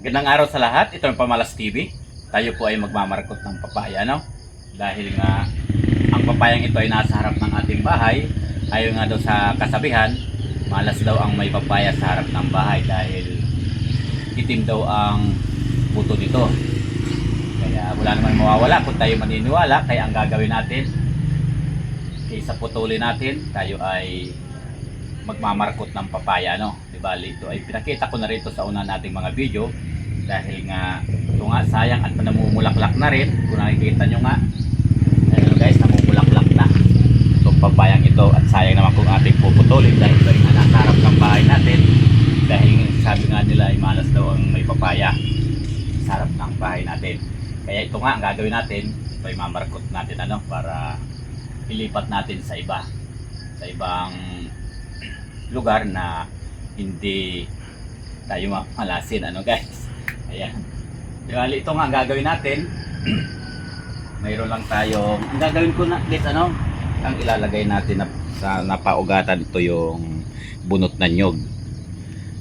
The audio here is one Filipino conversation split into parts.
Gandang araw sa lahat. Ito ang Pamalas TV. Tayo po ay magmamarkot ng papaya, no? Dahil nga ang papayang ito ay nasa harap ng ating bahay. Ayon nga daw sa kasabihan, malas daw ang may papaya sa harap ng bahay dahil itim daw ang buto nito. Kaya wala naman mawawala kung tayo maniniwala. Kaya ang gagawin natin, kaysa putulin natin, tayo ay magmamarkot ng papaya, no? Diba, ito ay pinakita ko na rito sa una nating mga video dahil nga ito nga sayang at namumulaklak na rin. Kung nakikita nyo nga, ayun guys, namumulaklak na itong papayang ito at sayang naman kung ating puputulin dahil ito rin nga nasa harap ng bahay natin dahil sabi nga nila ay malas daw ang may papaya sa harap ng bahay natin. Kaya ito nga ang gagawin natin, ito ay mamarkot natin para ilipat natin sa ibang lugar na hindi tayo malasin, guys. Ayan. Dahil ito nga ang gagawin natin. Mayroon lang tayong, ang gagawin ko na guys, ang ilalagay natin sa napaugatan ito yung bunot na nyog.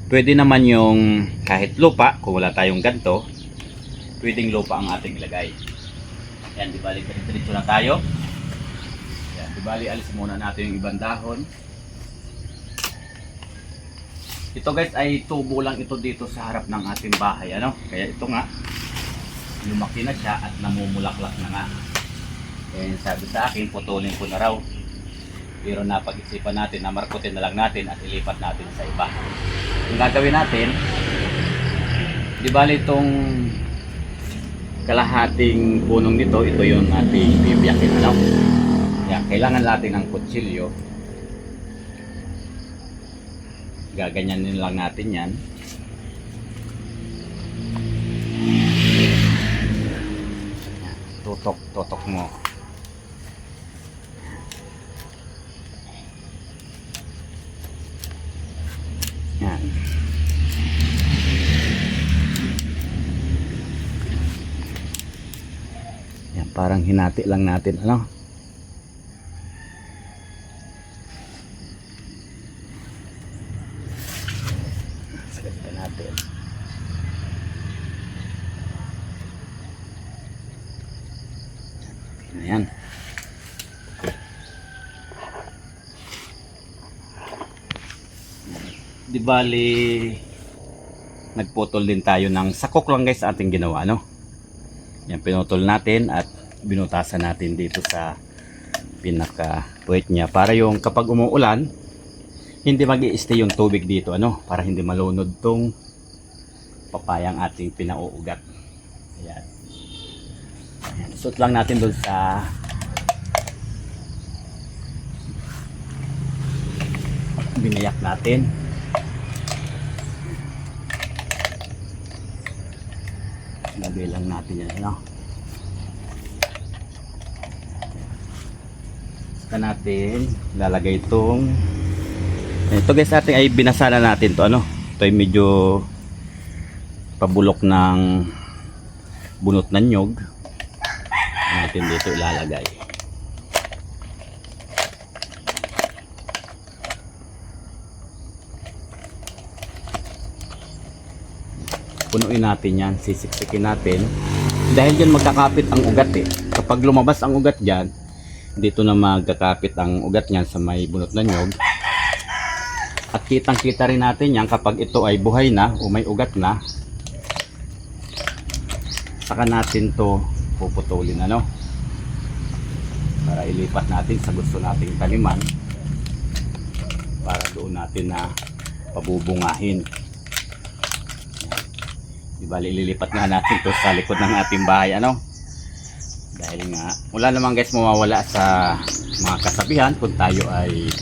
Pwede naman yung kahit lupa, kung wala tayong ganto, pwedeng lupa ang ating ilagay. Ayan, di bali, diretso na tayo. Ayan, di bali, alis muna natin yung ibang dahon. Ito guys ay tubo lang ito dito sa harap ng ating bahay, Kaya ito nga, lumaki na siya at namumulaklak na nga. Kaya sabi sa akin, putulin ko na raw. Pero napag-isipan natin na markutin na lang natin at ilipat natin sa iba. Yung gagawin natin, di bali itong kalahating punong nito, ito yung ating bibiyakin, Yan, kailangan natin ng kutsilyo. Gaganyanin lang natin yan. Tutok mo. Yan. Yan, parang hinati lang natin, natin. Ayan. Di bali nagputol din tayo ng sakok lang guys ating ginawa, Yan, pinutol natin at binutasan natin dito sa pinaka puwet niya para yung kapag umuulan hindi mag-i-stay yung tubig dito, para hindi malunod tong papayang ating pinauugat. Ayan. Ayan. Isot lang natin doon sa binayak natin. Lagay lang natin yan, Saka natin lalagay itong ito guys, ating ay binasa na natin to, Ito ay medyo pabulok ng bunot ng nyog. Natin dito ilalagay. Punuin natin yan, sisiksikin natin. Dahil dyan magkakapit ang ugat Kapag lumabas ang ugat dyan, dito na magkakapit ang ugat niyan sa may bunot ng nyog. At kitang-kita rin natin yan kapag ito ay buhay na o may ugat na. Saka natin to puputulin, para ilipat natin sa gusto nating taniman. Para doon natin na pabubungahin. Di bali, ililipat nga natin to sa likod ng ating bahay, Dahil nga, wala naman guys mawawala sa mga kasabihan kung tayo ay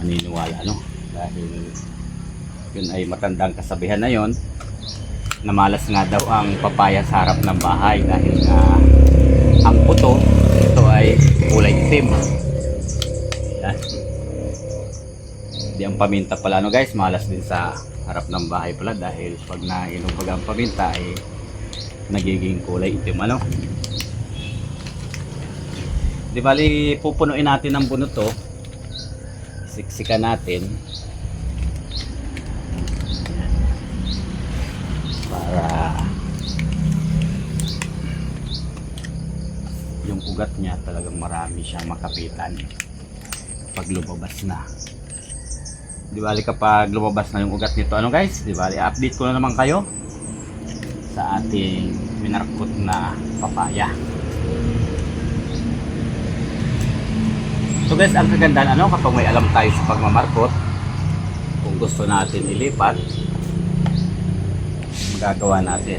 maniniwala, Dahil yun ay matandang kasabihan na yon na malas nga daw ang papaya sa harap ng bahay dahil nga ang puto ito ay kulay itim. Yan. Di ang paminta pala, guys, malas din sa harap ng bahay pala dahil pag nainom ang paminta ay nagiging kulay itim, Di bali, pupunuin natin ang bunot to. Siksikan natin para ugat niya, talagang marami siyang makapitan pag lumabas na. Di bali kapag lumabas na yung ugat nito, ano guys, di bali update ko na naman kayo sa ating minarkot na papaya. So guys, ang kagandahan ano, kapag may alam tayo sa pagmamarkot, kung gusto natin ilipat, magagawa natin.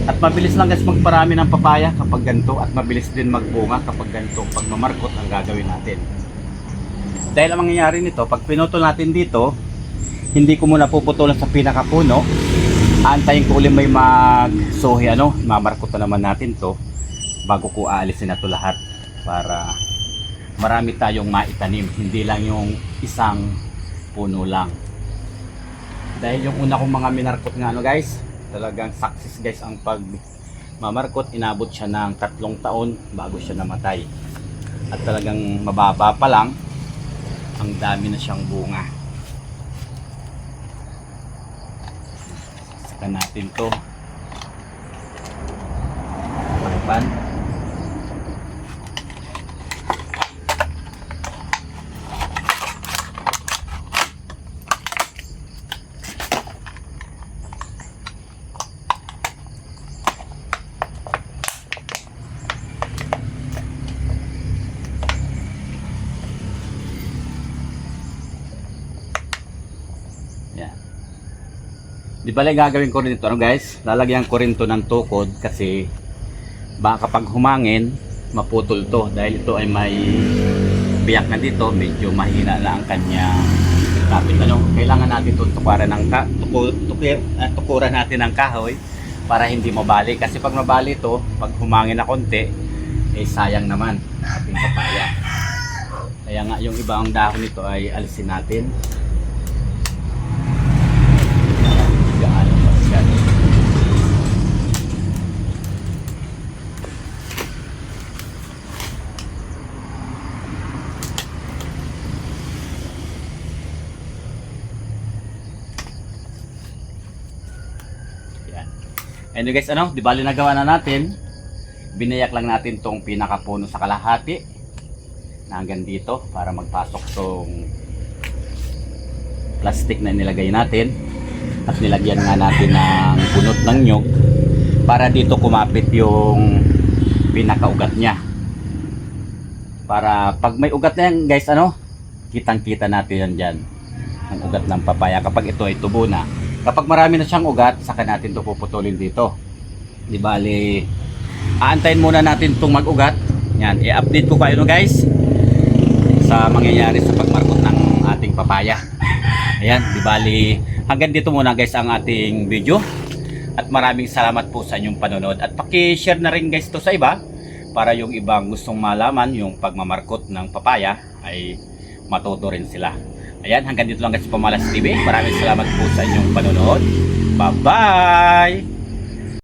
At mabilis lang guys magparami ng papaya kapag ganito, at mabilis din magbunga kapag ganito pagmamarkot ang gagawin natin. Dahil ang mangyayari nito, pag pinutol natin dito, hindi ko muna puputulan sa pinakapuno. Antayin ko ulit may magsuhi, ano, mamarkot na naman natin to bago ko aalisin na to lahat, para marami tayong maitanim, hindi lang yung isang puno lang. Dahil yung una kong mga minarkot nga, ano guys, talagang success guys ang pag mamarkot. Inabot siya ng 3 taon bago siya namatay, at talagang mababa pa lang, ang dami na siyang bunga. Saka natin to pagpan. Yan. Di bale gagawin ko rin ito, ano guys, lalagyan ko rin to ng tukod, kasi baka kapag humangin maputol to, dahil ito ay may biyak na dito, medyo mahina na ang kanyang kapit, ano. Kailangan natin itong tukuran natin ng kahoy para hindi mabali, kasi pag mabali ito, pag humangin na konti, eh sayang naman ating papaya. Kaya nga yung ibang dahon nito ay alisin natin. And guys, ano, di bali nagawa na natin. Binayak lang natin tong pinakapuno sa kalahati na hanggang dito para magpasok tong plastic na nilagay natin, at nilagyan nga natin ng bunot ng nyug para dito kumapit yung pinakaugat niya, para pag may ugat na yan guys, ano, kitang kita natin yan dyan, ang ugat ng papaya kapag ito ay tubo na. Kapag marami na siyang ugat, saka natin ito puputulin dito. Di bali, aantayin muna natin itong mag-ugat. Yan, i-update ko kayo no guys sa mangyayari sa pagmarkot ng ating papaya. Ayan, di bali, hanggang dito muna guys ang ating video. At maraming salamat po sa inyong panonood. At paki-share na rin guys to sa iba, para yung ibang gustong malaman yung pagmamarkot ng papaya ay matuto rin sila. Ayan, hanggang dito lang guys sa Pamalas TV. Maraming salamat po sa inyong panonood. Bye-bye!